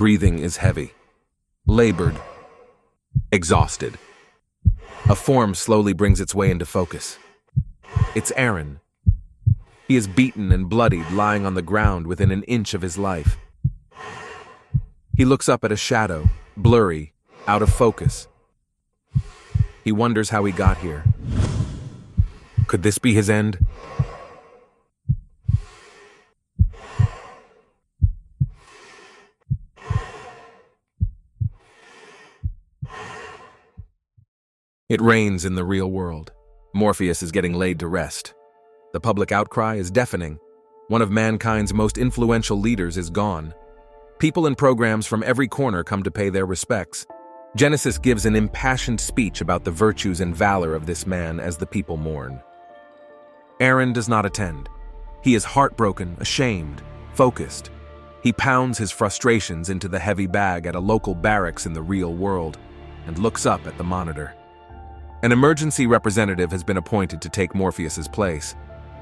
breathing is heavy, labored, exhausted. A form slowly brings its way into focus. It's Aaron. He is beaten and bloodied, lying on the ground within an inch of his life. He looks up at a shadow, blurry, out of focus. He wonders how he got here. Could this be his end? It rains in the real world. Morpheus is getting laid to rest. The public outcry is deafening. One of mankind's most influential leaders is gone. People and programs from every corner come to pay their respects. Genesis gives an impassioned speech about the virtues and valor of this man as the people mourn. Aaron does not attend. He is heartbroken, ashamed, focused. He pounds his frustrations into the heavy bag at a local barracks in the real world and looks up at the monitor. An emergency representative has been appointed to take Morpheus's place.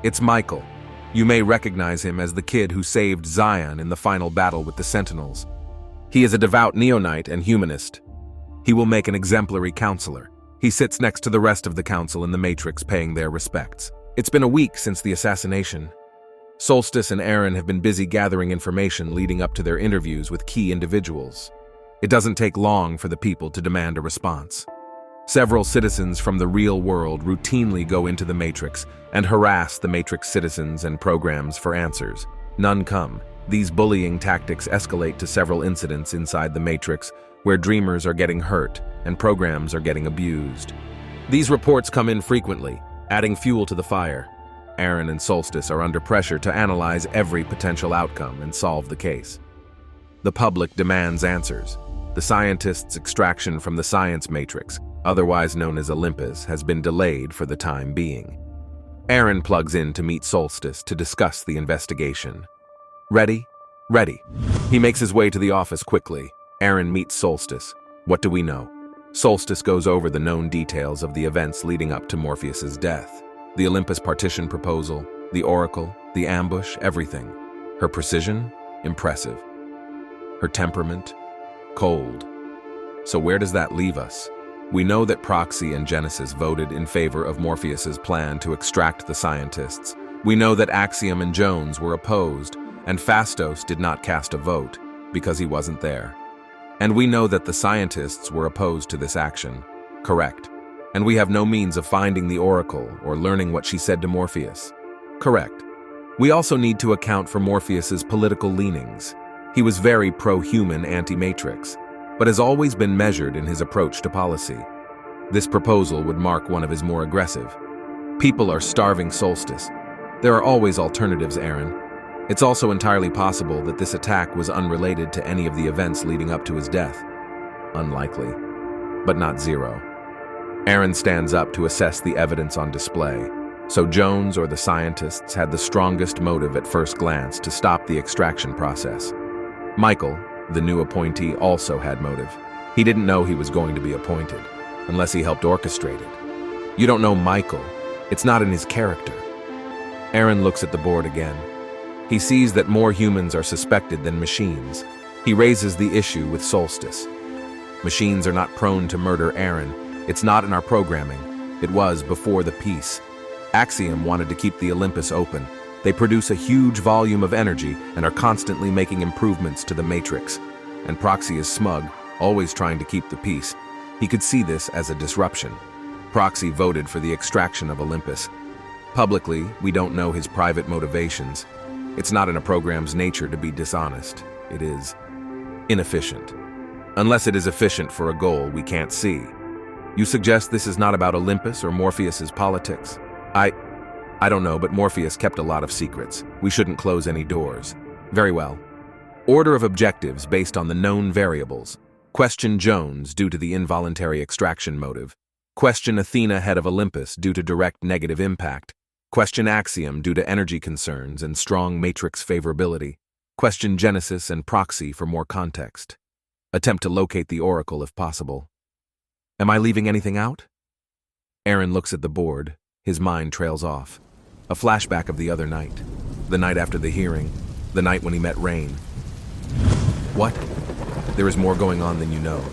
It's Michael. You may recognize him as the kid who saved Zion in the final battle with the Sentinels. He is a devout neonite and humanist. He will make an exemplary counselor. He sits next to the rest of the council in the Matrix paying their respects. It's been a week since the assassination. Solstice and Aaron have been busy gathering information leading up to their interviews with key individuals. It doesn't take long for the people to demand a response. Several citizens from the real world routinely go into the Matrix and harass the Matrix citizens and programs for answers. None come. These bullying tactics escalate to several incidents inside the Matrix where dreamers are getting hurt and programs are getting abused. These reports come in frequently, adding fuel to the fire. Aaron and Solstice are under pressure to analyze every potential outcome and solve the case. The public demands answers. The scientists' extraction from the science matrix, otherwise known as Olympus, has been delayed for the time being. Aaron plugs in to meet Solstice to discuss the investigation. Ready? Ready. He makes his way to the office quickly. Aaron meets Solstice. What do we know? Solstice goes over the known details of the events leading up to Morpheus's death. The Olympus partition proposal, the oracle, the ambush, everything. Her precision? Impressive. Her temperament? Cold. So where does that leave us? We know that Proxy and Genesis voted in favor of Morpheus's plan to extract the scientists. We know that Axiom and Jones were opposed, and Phantos did not cast a vote because he wasn't there. And we know that the scientists were opposed to this action. Correct. And we have no means of finding the oracle or learning what she said to Morpheus. Correct. We also need to account for Morpheus's political leanings. He was very pro-human anti-Matrix, but has always been measured in his approach to policy. This proposal would mark one of his more aggressive. People are starving Solstice. There are always alternatives, Aaron. It's also entirely possible that this attack was unrelated to any of the events leading up to his death. Unlikely, but not zero. Aaron stands up to assess the evidence on display. So Jones or the scientists had the strongest motive at first glance to stop the extraction process. Michael, the new appointee, also had motive. He didn't know he was going to be appointed, unless he helped orchestrate it. You don't know Michael. It's not in his character. Aaron looks at the board again. He sees that more humans are suspected than machines. He raises the issue with Solstice. Machines are not prone to murder Aaron. It's not in our programming. It was before the peace. Axiom wanted to keep the Olympus open. They produce a huge volume of energy and are constantly making improvements to the Matrix. And Proxy is smug, always trying to keep the peace. He could see this as a disruption. Proxy voted for the extraction of Olympus. Publicly, we don't know his private motivations. It's not in a program's nature to be dishonest. It is inefficient. Unless it is efficient for a goal we can't see. You suggest this is not about Olympus or Morpheus's politics? I don't know, but Morpheus kept a lot of secrets. We shouldn't close any doors. Very well. Order of objectives based on the known variables. Question Jones due to the involuntary extraction motive. Question Athena, head of Olympus, due to direct negative impact. Question Axiom due to energy concerns and strong matrix favorability. Question Genesis and Proxy for more context. Attempt to locate the oracle if possible. Am I leaving anything out? Aaron looks at the board. His mind trails off. A flashback of the other night. The night after the hearing. The night when he met Rain. What? There is more going on than you know.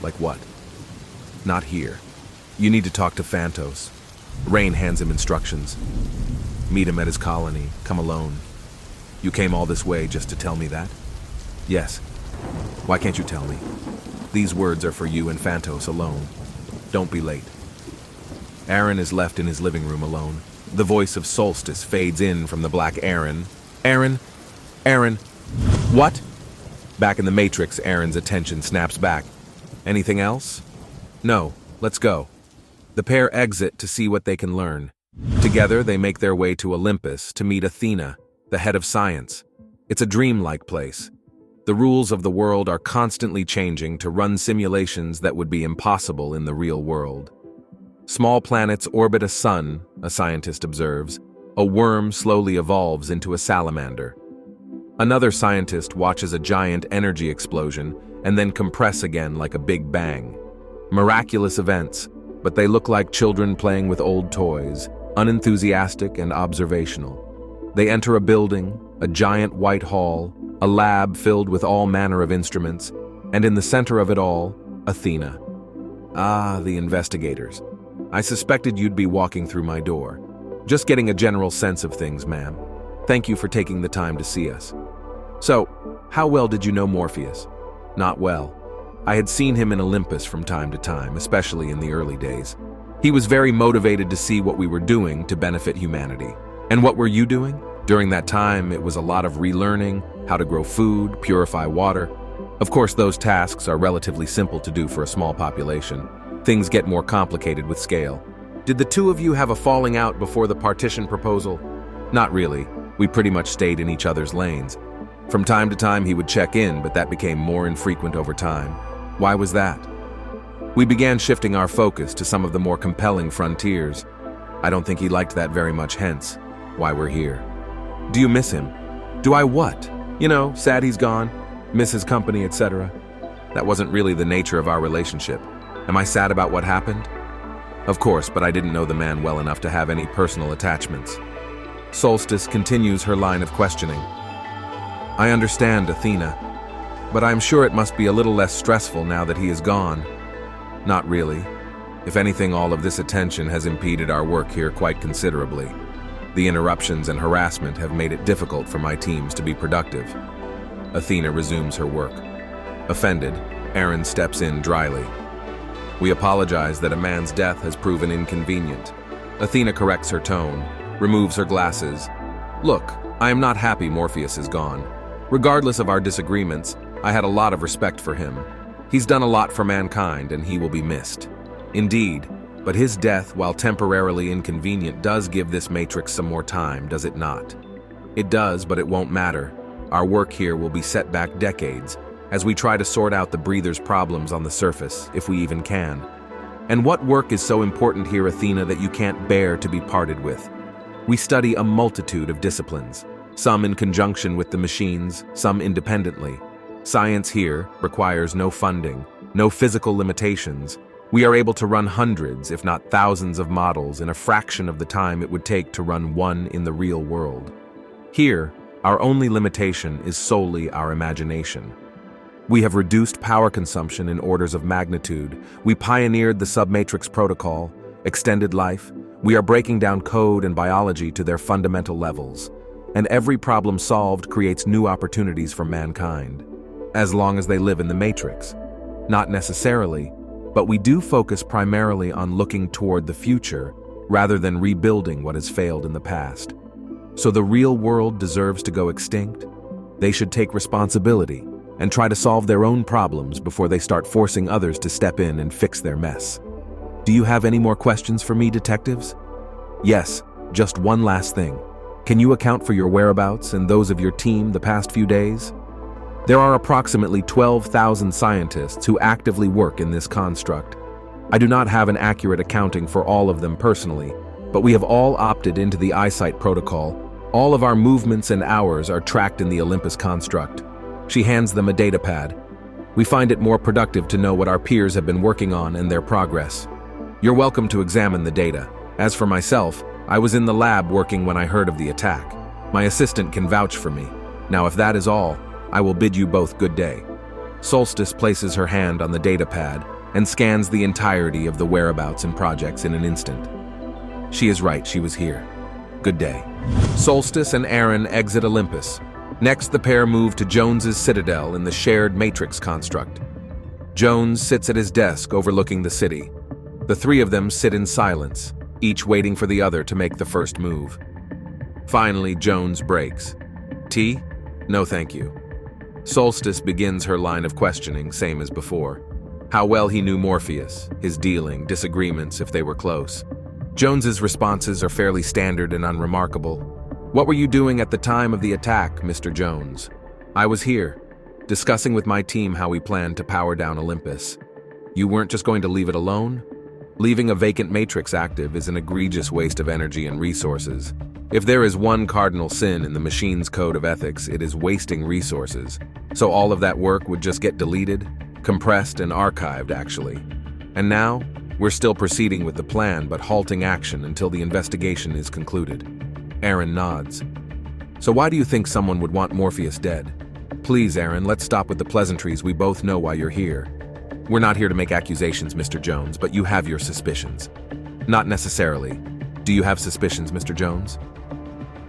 Like what? Not here. You need to talk to Phantos. Rain hands him instructions. Meet him at his colony. Come alone. You came all this way just to tell me that? Yes. Why can't you tell me? These words are for you and Phantos alone. Don't be late. Aaron is left in his living room alone. The voice of Solstice fades in from the black Aaron. Aaron? Aaron? What? Back in the Matrix, Aaron's attention snaps back. Anything else? No, let's go. The pair exit to see what they can learn. Together, they make their way to Olympus to meet Athena, the head of science. It's a dreamlike place. The rules of the world are constantly changing to run simulations that would be impossible in the real world. Small planets orbit a sun, a scientist observes. A worm slowly evolves into a salamander. Another scientist watches a giant energy explosion and then compress again like a big bang. Miraculous events, but they look like children playing with old toys, unenthusiastic and observational. They enter a building, a giant white hall, a lab filled with all manner of instruments, and in the center of it all, Athena. Ah, the investigators. I suspected you'd be walking through my door. Just getting a general sense of things, ma'am. Thank you for taking the time to see us. So, how well did you know Morpheus? Not well. I had seen him in Olympus from time to time, especially in the early days. He was very motivated to see what we were doing to benefit humanity. And what were you doing? During that time, it was a lot of relearning, how to grow food, purify water. Of course, those tasks are relatively simple to do for a small population. Things get more complicated with scale. Did the two of you have a falling out before the partition proposal? Not really. We pretty much stayed in each other's lanes. From time to time, he would check in, but that became more infrequent over time. Why was that? We began shifting our focus to some of the more compelling frontiers. I don't think he liked that very much, hence why we're here. Do you miss him? Do I what? You know, sad he's gone, miss his company, etc. That wasn't really the nature of our relationship. Am I sad about what happened? Of course, but I didn't know the man well enough to have any personal attachments. Solstice continues her line of questioning. I understand, Athena, but I'm sure it must be a little less stressful now that he is gone. Not really. If anything, all of this attention has impeded our work here quite considerably. The interruptions and harassment have made it difficult for my teams to be productive. Athena resumes her work. Offended, Aaron steps in dryly. We apologize that a man's death has proven inconvenient. Athena corrects her tone, removes her glasses. Look, I am not happy Morpheus is gone. Regardless of our disagreements, I had a lot of respect for him. He's done a lot for mankind and he will be missed. Indeed, but his death, while temporarily inconvenient, does give this matrix some more time, does it not? It does, but it won't matter. Our work here will be set back decades, as we try to sort out the breather's problems on the surface, if we even can. And what work is so important here, Athena, that you can't bear to be parted with? We study a multitude of disciplines, some in conjunction with the machines, some independently. Science here requires no funding, no physical limitations. We are able to run hundreds, if not thousands of models in a fraction of the time it would take to run one in the real world. Here, our only limitation is solely our imagination. We have reduced power consumption in orders of magnitude. We pioneered the submatrix protocol, extended life. We are breaking down code and biology to their fundamental levels. And every problem solved creates new opportunities for mankind, as long as they live in the matrix. Not necessarily, but we do focus primarily on looking toward the future rather than rebuilding what has failed in the past. So the real world deserves to go extinct? They should take responsibility and try to solve their own problems before they start forcing others to step in and fix their mess. Do you have any more questions for me, detectives? Yes, just one last thing. Can you account for your whereabouts and those of your team the past few days? There are approximately 12,000 scientists who actively work in this construct. I do not have an accurate accounting for all of them personally, but we have all opted into the eyesight protocol. All of our movements and hours are tracked in the Olympus construct. She hands them a data pad. We find it more productive to know what our peers have been working on and their progress. You're welcome to examine the data. As for myself, I was in the lab working when I heard of the attack. My assistant can vouch for me. Now, if that is all, I will bid you both good day. Solstice places her hand on the data pad and scans the entirety of the whereabouts and projects in an instant. She is right, she was here. Good day. Solstice and Aaron exit Olympus. Next, the pair move to Jones's citadel in the shared matrix construct. Jones sits at his desk overlooking the city. The three of them sit in silence, each waiting for the other to make the first move. Finally, Jones breaks. Tea? No, thank you. Solstice begins her line of questioning, same as before. How well he knew Morpheus, his dealing, disagreements if they were close. Jones's responses are fairly standard and unremarkable. What were you doing at the time of the attack, Mr. Jones? I was here, discussing with my team how we planned to power down Olympus. You weren't just going to leave it alone? Leaving a vacant matrix active is an egregious waste of energy and resources. If there is one cardinal sin in the machine's code of ethics, it is wasting resources. So all of that work would just get deleted, compressed, and archived, actually. And now, we're still proceeding with the plan, but halting action until the investigation is concluded. Aaron nods. So why do you think someone would want Morpheus dead? Please, Aaron, let's stop with the pleasantries. We both know why you're here. We're not here to make accusations, Mr. Jones, but you have your suspicions. Not necessarily. Do you have suspicions, Mr. Jones?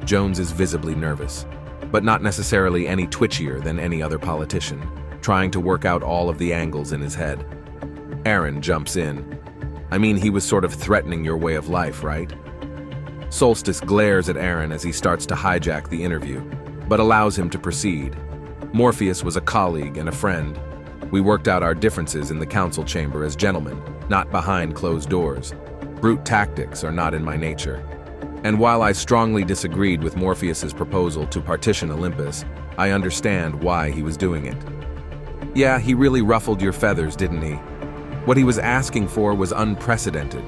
Jones is visibly nervous, but not necessarily any twitchier than any other politician, trying to work out all of the angles in his head. Aaron jumps in. I mean, he was sort of threatening your way of life, right? Solstice glares at Aaron as he starts to hijack the interview, but allows him to proceed. Morpheus was a colleague and a friend. We worked out our differences in the council chamber as gentlemen, not behind closed doors. Brute tactics are not in my nature. And while I strongly disagreed with Morpheus's proposal to partition Olympus, I understand why he was doing it. Yeah, he really ruffled your feathers, didn't he? What he was asking for was unprecedented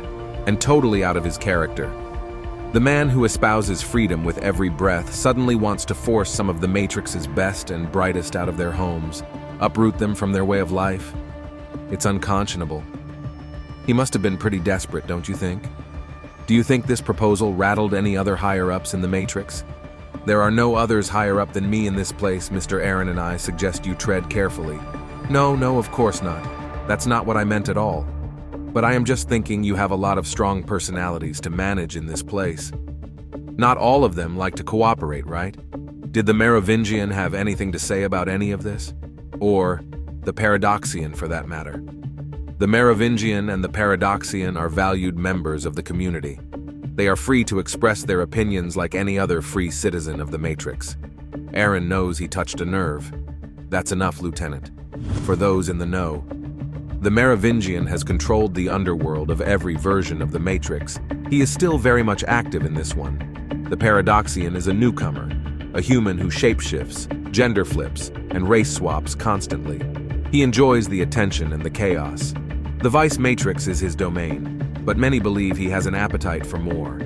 and totally out of his character. The man who espouses freedom with every breath suddenly wants to force some of the Matrix's best and brightest out of their homes, uproot them from their way of life. It's unconscionable. He must have been pretty desperate, don't you think? Do you think this proposal rattled any other higher-ups in the Matrix? There are no others higher up than me in this place, Mr. Aaron, and I suggest you tread carefully. No, of course not. That's not what I meant at all. But I am just thinking you have a lot of strong personalities to manage in this place. Not all of them like to cooperate, right? Did the Merovingian have anything to say about any of this? Or the Paradoxian, for that matter? The Merovingian and the Paradoxian are valued members of the community. They are free to express their opinions like any other free citizen of the Matrix. Aaron knows he touched a nerve. That's enough, Lieutenant. For those in the know, the Merovingian has controlled the underworld of every version of the Matrix. He is still very much active in this one. The Paradoxian is a newcomer, a human who shapeshifts, gender flips, and race swaps constantly. He enjoys the attention and the chaos. The Vice Matrix is his domain, but many believe he has an appetite for more.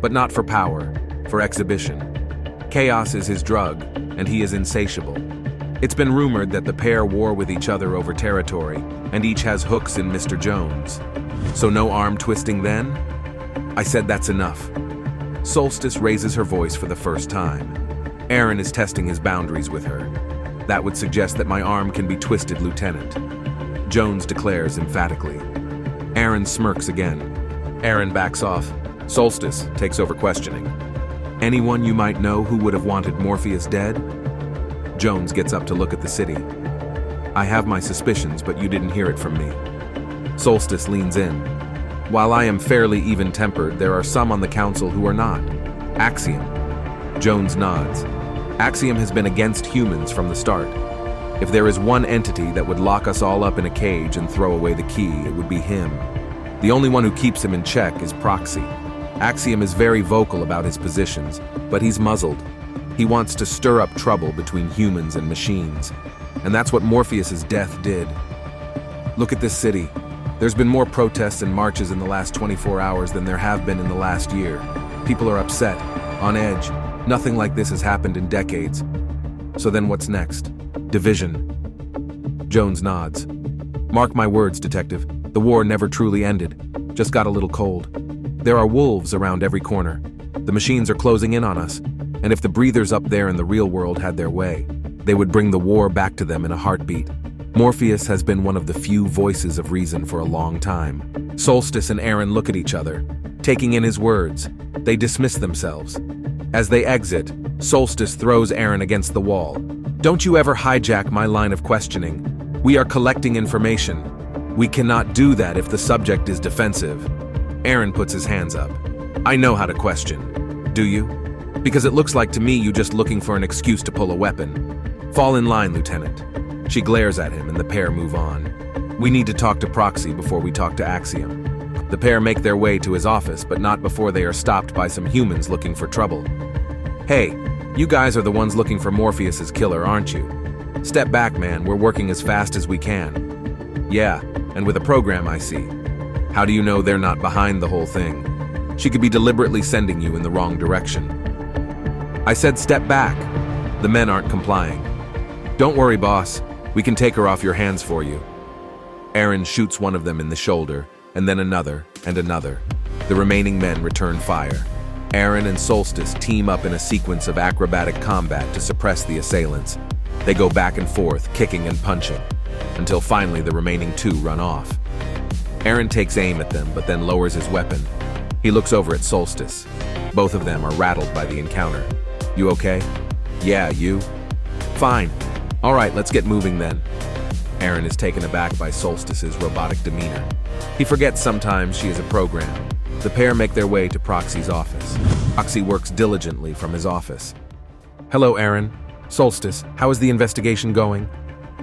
But not for power, for exhibition. Chaos is his drug, and he is insatiable. It's been rumored that the pair war with each other over territory, and each has hooks in Mr. Jones. So no arm twisting then? I said that's enough. Solstice raises her voice for the first time. Aaron is testing his boundaries with her. That would suggest that my arm can be twisted, Lieutenant. Jones declares emphatically. Aaron smirks again. Aaron backs off. Solstice takes over questioning. Anyone you might know who would have wanted Morpheus dead? Jones gets up to look at the city. I have my suspicions, but you didn't hear it from me. Solstice leans in. While I am fairly even-tempered, there are some on the council who are not. Axiom. Jones nods. Axiom has been against humans from the start. If there is one entity that would lock us all up in a cage and throw away the key, it would be him. The only one who keeps him in check is Proxy. Axiom is very vocal about his positions, but he's muzzled. He wants to stir up trouble between humans and machines. And that's what Morpheus's death did. Look at this city. There's been more protests and marches in the last 24 hours than there have been in the last year. People are upset, on edge. Nothing like this has happened in decades. So then what's next? Division. Jones nods. Mark my words, Detective. The war never truly ended. Just got a little cold. There are wolves around every corner. The machines are closing in on us. And if the breathers up there in the real world had their way, they would bring the war back to them in a heartbeat. Morpheus has been one of the few voices of reason for a long time. Solstice and Aaron look at each other, taking in his words. They dismiss themselves. As they exit, Solstice throws Aaron against the wall. "Don't you ever hijack my line of questioning. We are collecting information. We cannot do that if the subject is defensive." Aaron puts his hands up. "I know how to question. Do you? Because it looks like to me you just looking for an excuse to pull a weapon. Fall in line, Lieutenant." She glares at him and the pair move on. "We need to talk to Proxy before we talk to Axiom." The pair make their way to his office, but not before they are stopped by some humans looking for trouble. "Hey, you guys are the ones looking for Morpheus's killer, aren't you? Step back, man, we're working as fast as we can." "Yeah, and with a program, I see. How do you know they're not behind the whole thing? She could be deliberately sending you in the wrong direction." "I said step back." The men aren't complying. "Don't worry, boss. We can take her off your hands for you." Aaron shoots one of them in the shoulder, and then another, and another. The remaining men return fire. Aaron and Solstice team up in a sequence of acrobatic combat to suppress the assailants. They go back and forth, kicking and punching, until finally the remaining two run off. Aaron takes aim at them, but then lowers his weapon. He looks over at Solstice. Both of them are rattled by the encounter. "You okay?" "Yeah, you?" "Fine. All right, let's get moving then." Aaron is taken aback by Solstice's robotic demeanor. He forgets sometimes she is a program. The pair make their way to Proxy's office. Proxy works diligently from his office. "Hello, Aaron. Solstice, how is the investigation going?"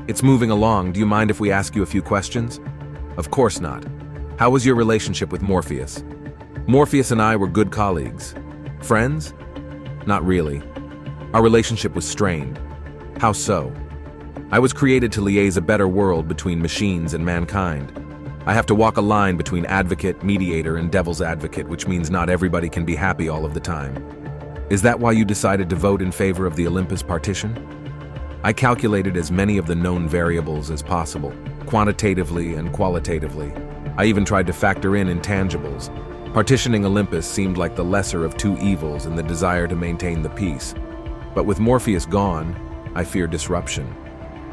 "It's moving along. Do you mind if we ask you a few questions?" "Of course not. How was your relationship with Morpheus?" "Morpheus and I were good colleagues." "Friends?" "Not really. Our relationship was strained." "How so?" "I was created to liaise a better world between machines and mankind. I have to walk a line between advocate, mediator, and devil's advocate, which means not everybody can be happy all of the time." "Is that why you decided to vote in favor of the Olympus partition?" "I calculated as many of the known variables as possible, quantitatively and qualitatively. I even tried to factor in intangibles. Partitioning Olympus seemed like the lesser of two evils in the desire to maintain the peace. But with Morpheus gone, I fear disruption."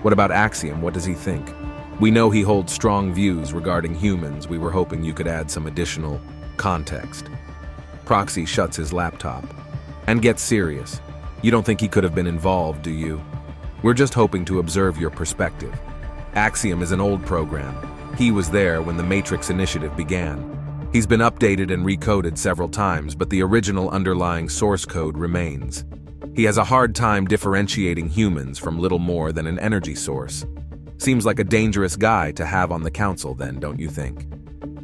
"What about Axiom? What does he think?" "We know he holds strong views regarding humans. We were hoping you could add some additional context." Proxy shuts his laptop and gets serious. "You don't think he could have been involved, do you?" "We're just hoping to observe your perspective. Axiom is an old program. He was there when the Matrix Initiative began. He's been updated and recoded several times, but the original underlying source code remains. He has a hard time differentiating humans from little more than an energy source. Seems like a dangerous guy to have on the council then, don't you think?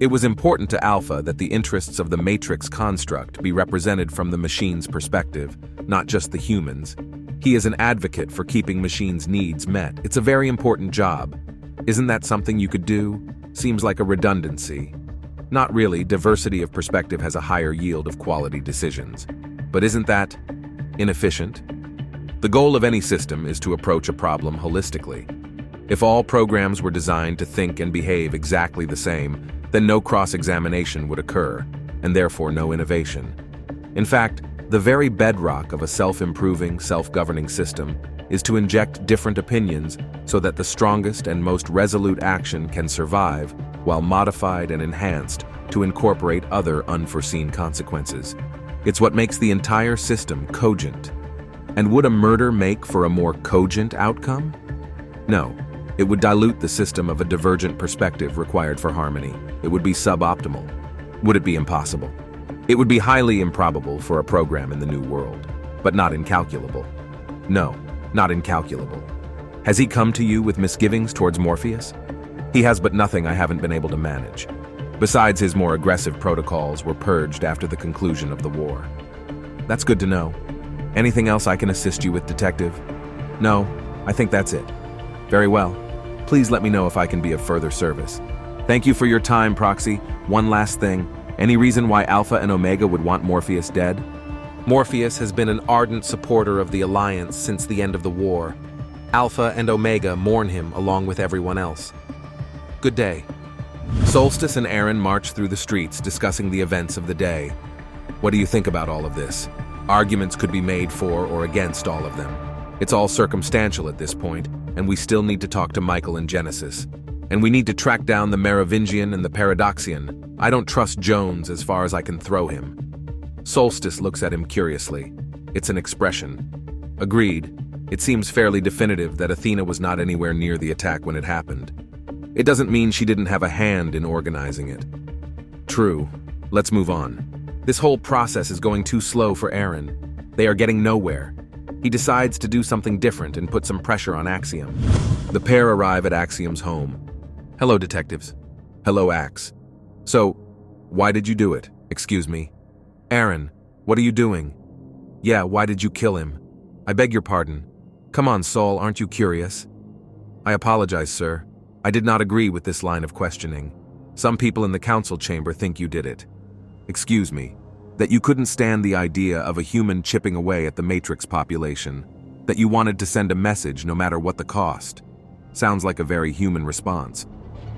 It was important to Alpha that the interests of the Matrix construct be represented from the machine's perspective, not just the humans. He is an advocate for keeping machines' needs met. It's a very important job. Isn't that something you could do? Seems like a redundancy." "Not really. Diversity of perspective has a higher yield of quality decisions. But isn't that inefficient? The goal of any system is to approach a problem holistically. If all programs were designed to think and behave exactly the same, then no cross-examination would occur, and therefore no innovation. In fact, the very bedrock of a self-improving, self-governing system is to inject different opinions so that the strongest and most resolute action can survive while modified and enhanced to incorporate other unforeseen consequences. It's what makes the entire system cogent. And would a murder make for a more cogent outcome? No. It would dilute the system of a divergent perspective required for harmony. It would be suboptimal. Would it be impossible? It would be highly improbable for a program in the new world, but not incalculable. No, not incalculable. Has he come to you with misgivings towards Morpheus? He has, but nothing I haven't been able to manage. Besides, his more aggressive protocols were purged after the conclusion of the war. That's good to know. Anything else I can assist you with, Detective? No, I think that's it. Very well. Please let me know if I can be of further service. Thank you for your time, Proxy. One last thing. Any reason why Alpha and Omega would want Morpheus dead? Morpheus has been an ardent supporter of the Alliance since the end of the war. Alpha and Omega mourn him along with everyone else. Good day. Solstice and Aaron march through the streets discussing the events of the day. What do you think about all of this? Arguments could be made for or against all of them. It's all circumstantial at this point, and we still need to talk to Michael and Genesis. And we need to track down the Merovingian and the Paradoxian. I don't trust Jones as far as I can throw him. Solstice looks at him curiously. It's an expression. Agreed. It seems fairly definitive that Athena was not anywhere near the attack when it happened. It doesn't mean she didn't have a hand in organizing it. True. Let's move on. This whole process is going too slow for Aaron. They are getting nowhere. He decides to do something different and put some pressure on Axiom. The pair arrive at Axiom's home. Hello, detectives. Hello, Ax. So, why did you do it? Excuse me. Aaron, what are you doing? Yeah, why did you kill him? I beg your pardon. Come on, Saul, aren't you curious? I apologize, sir. I did not agree with this line of questioning. Some people in the council chamber think you did it. Excuse me. That you couldn't stand the idea of a human chipping away at the Matrix population. That you wanted to send a message no matter what the cost. Sounds like a very human response.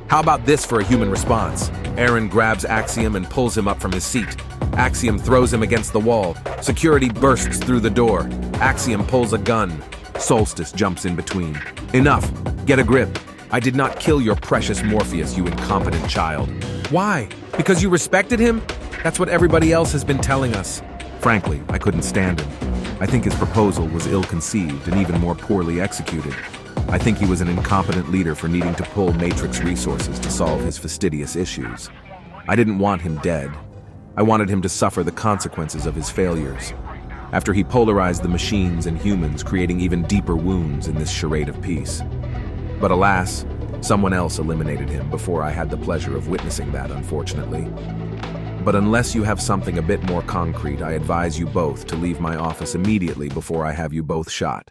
How about this for a human response? Aaron grabs Axiom and pulls him up from his seat. Axiom throws him against the wall. Security bursts through the door. Axiom pulls a gun. Solstice jumps in between. Enough. Get a grip. I did not kill your precious Morpheus, you incompetent child. Why? Because you respected him? That's what everybody else has been telling us. Frankly, I couldn't stand him. I think his proposal was ill-conceived and even more poorly executed. I think he was an incompetent leader for needing to pull Matrix resources to solve his fastidious issues. I didn't want him dead. I wanted him to suffer the consequences of his failures. After he polarized the machines and humans, creating even deeper wounds in this charade of peace. But alas, someone else eliminated him before I had the pleasure of witnessing that, unfortunately. But unless you have something a bit more concrete, I advise you both to leave my office immediately before I have you both shot.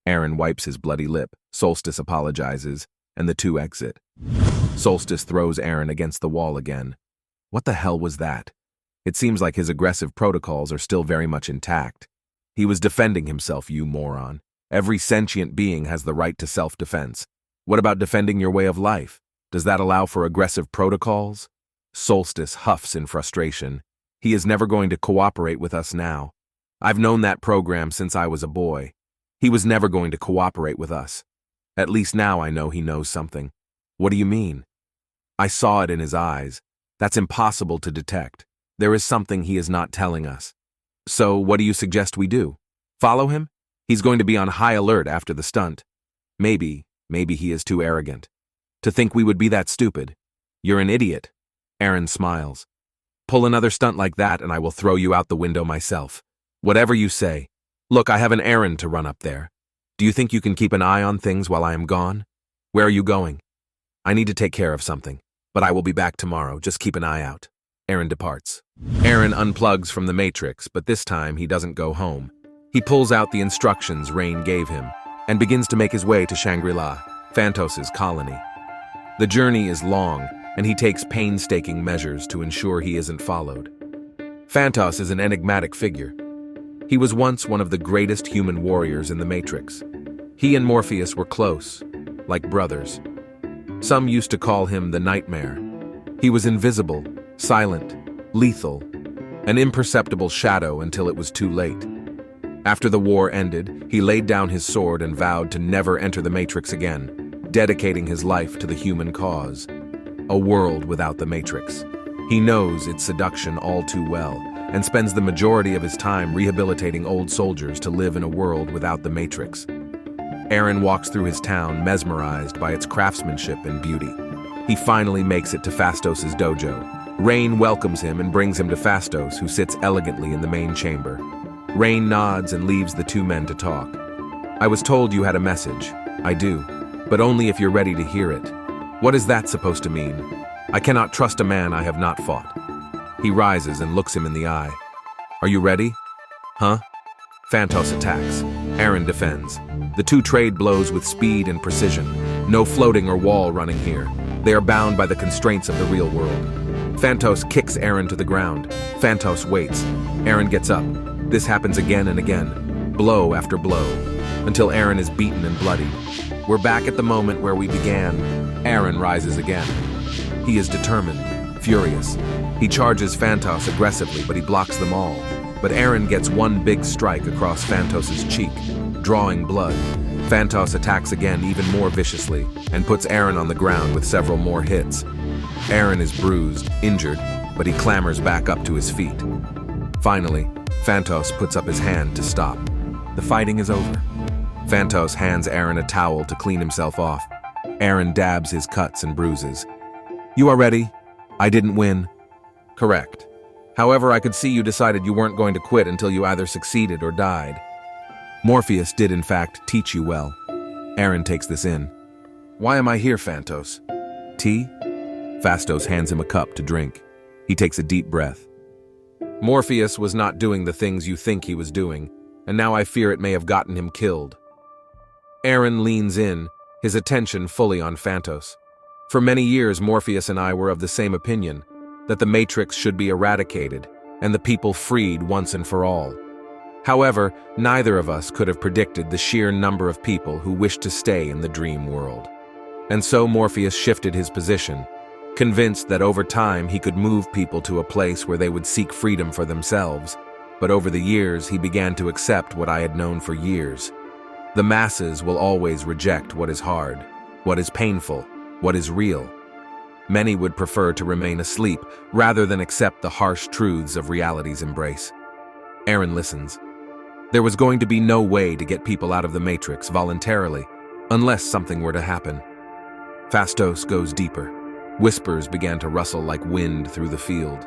Aaron wipes his bloody lip, Solstice apologizes, and the two exit. Solstice throws Aaron against the wall again. What the hell was that? It seems like his aggressive protocols are still very much intact. He was defending himself, you moron. Every sentient being has the right to self-defense. What about defending your way of life? Does that allow for aggressive protocols? Solstice huffs in frustration. He is never going to cooperate with us now. I've known that program since I was a boy. He was never going to cooperate with us. At least now I know he knows something. What do you mean? I saw it in his eyes. That's impossible to detect. There is something he is not telling us. So what do you suggest we do? Follow him? He's going to be on high alert after the stunt. Maybe he is too arrogant. To think we would be that stupid. You're an idiot. Aaron smiles. Pull another stunt like that and I will throw you out the window myself. Whatever you say. Look, I have an errand to run up there. Do you think you can keep an eye on things while I am gone? Where are you going? I need to take care of something, but I will be back tomorrow. Just keep an eye out. Aaron departs. Aaron unplugs from the Matrix, but this time he doesn't go home. He pulls out the instructions Rain gave him and begins to make his way to Shangri-La, Phantos' colony. The journey is long, and he takes painstaking measures to ensure he isn't followed. Phantos is an enigmatic figure. He was once one of the greatest human warriors in the Matrix. He and Morpheus were close, like brothers. Some used to call him the Nightmare. He was invisible, silent, lethal, an imperceptible shadow until it was too late. After the war ended, he laid down his sword and vowed to never enter the Matrix again, dedicating his life to the human cause. A world without the Matrix. He knows its seduction all too well, and spends the majority of his time rehabilitating old soldiers to live in a world without the Matrix. Aaron walks through his town mesmerized by its craftsmanship and beauty. He finally makes it to Phantos' dojo. Rain welcomes him and brings him to Phantos, who sits elegantly in the main chamber. Rain nods and leaves the two men to talk. I was told you had a message. I do, but only if you're ready to hear it. What is that supposed to mean? I cannot trust a man I have not fought. He rises and looks him in the eye. Are you ready? Huh? Phantos attacks. Aaron defends. The two trade blows with speed and precision. No floating or wall running here. They are bound by the constraints of the real world. Phantos kicks Aaron to the ground. Phantos waits. Aaron gets up. This happens again and again, blow after blow, until Aaron is beaten and bloodied. We're back at the moment where we began. Aaron rises again. He is determined, furious. He charges Phantos aggressively, but he blocks them all. But Aaron gets one big strike across Phantos' cheek, drawing blood. Phantos attacks again even more viciously and puts Aaron on the ground with several more hits. Aaron is bruised, injured, but he clambers back up to his feet. Finally, Phantos puts up his hand to stop. The fighting is over. Phantos hands Aaron a towel to clean himself off. Aaron dabs his cuts and bruises. "You are ready? I didn't win." "Correct. However, I could see you decided you weren't going to quit until you either succeeded or died. Morpheus did in fact teach you well." Aaron takes this in. "Why am I here, Phantos? Tea?" Phantos hands him a cup to drink. He takes a deep breath. "Morpheus was not doing the things you think he was doing, and now I fear it may have gotten him killed." Aaron leans in, his attention fully on Phantos. "For many years, Morpheus and I were of the same opinion, that the Matrix should be eradicated and the people freed once and for all. However, neither of us could have predicted the sheer number of people who wished to stay in the dream world. And so Morpheus shifted his position, convinced that over time he could move people to a place where they would seek freedom for themselves. But over the years, he began to accept what I had known for years. The masses will always reject what is hard, what is painful, what is real. Many would prefer to remain asleep rather than accept the harsh truths of reality's embrace." Aaron listens. There was going to be no way to get people out of the Matrix voluntarily, unless something were to happen. Phantos goes deeper. Whispers began to rustle like wind through the field.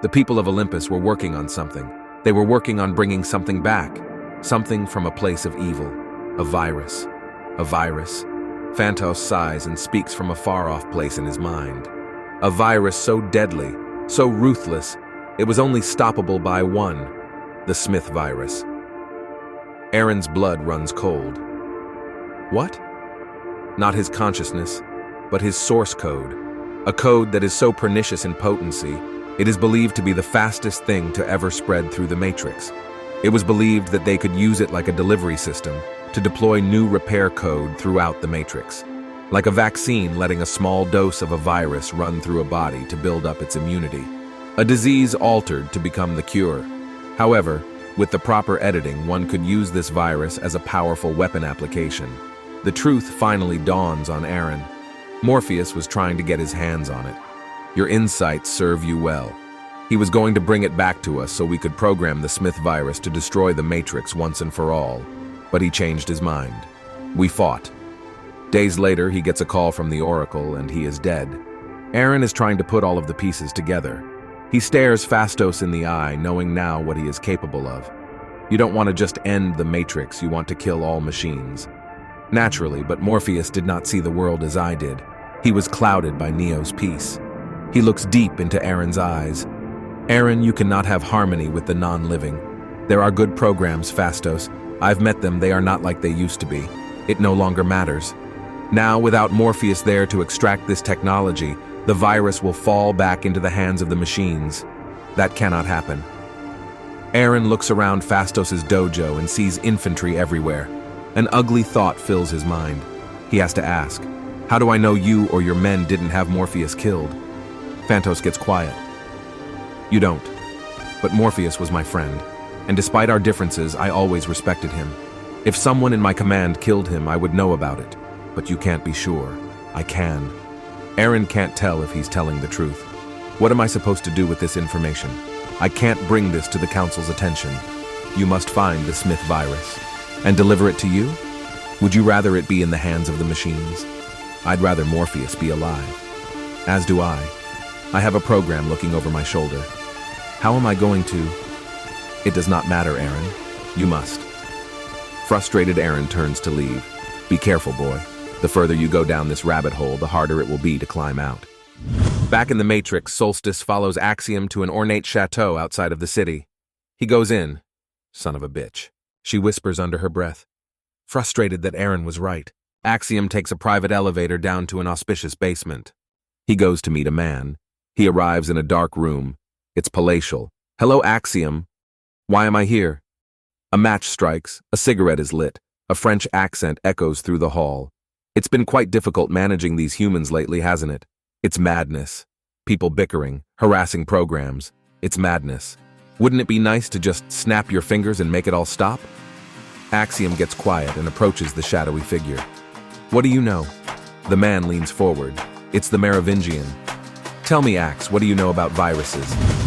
The people of Olympus were working on something. They were working on bringing something back, something from a place of evil, a virus. A virus. Phantos sighs and speaks from a far-off place in his mind. A virus so deadly, so ruthless, it was only stoppable by one, the Smith virus. Aaron's blood runs cold. What? Not his consciousness, but his source code. A code that is so pernicious in potency, it is believed to be the fastest thing to ever spread through the Matrix. It was believed that they could use it like a delivery system to deploy new repair code throughout the Matrix, like a vaccine letting a small dose of a virus run through a body to build up its immunity. A disease altered to become the cure. However, with the proper editing, one could use this virus as a powerful weapon application. The truth finally dawns on Aaron. Morpheus was trying to get his hands on it. Your insights serve you well. He was going to bring it back to us so we could program the Smith virus to destroy the Matrix once and for all. But he changed his mind. We fought. Days later, he gets a call from the Oracle and he is dead. Aaron is trying to put all of the pieces together. He stares Phantos in the eye, knowing now what he is capable of. You don't want to just end the Matrix, you want to kill all machines. Naturally, but Morpheus did not see the world as I did. He was clouded by Neo's peace. He looks deep into Aaron's eyes. "Aaron, you cannot have harmony with the non-living. There are good programs, Phantos. I've met them, they are not like they used to be. It no longer matters. Now, without Morpheus there to extract this technology, the virus will fall back into the hands of the machines. That cannot happen." Aaron looks around Phantos' dojo and sees infantry everywhere. An ugly thought fills his mind. He has to ask, "How do I know you or your men didn't have Morpheus killed?" Phantos gets quiet. "You don't. But Morpheus was my friend. And despite our differences, I always respected him. If someone in my command killed him, I would know about it. But you can't be sure. I can." Aaron can't tell if he's telling the truth. "What am I supposed to do with this information? I can't bring this to the Council's attention. You must find the Smith virus. And deliver it to you? Would you rather it be in the hands of the machines? I'd rather Morpheus be alive. As do I. I have a program looking over my shoulder. How am I going to?" "It does not matter, Aaron. You must." Frustrated Aaron turns to leave. "Be careful, boy. The further you go down this rabbit hole, the harder it will be to climb out." Back in the Matrix, Solstice follows Axiom to an ornate chateau outside of the city. He goes in. Son of a bitch, she whispers under her breath. Frustrated that Aaron was right, Axiom takes a private elevator down to an auspicious basement. He goes to meet a man. He arrives in a dark room. It's palatial. "Hello, Axiom. Why am I here?" A match strikes, a cigarette is lit, a French accent echoes through the hall. It's been quite difficult managing these humans lately, hasn't it? It's madness. People bickering, harassing programs. It's madness. Wouldn't it be nice to just snap your fingers and make it all stop? Axiom gets quiet and approaches the shadowy figure. What do you know? The man leans forward. It's the Merovingian. Tell me, Ax, what do you know about viruses?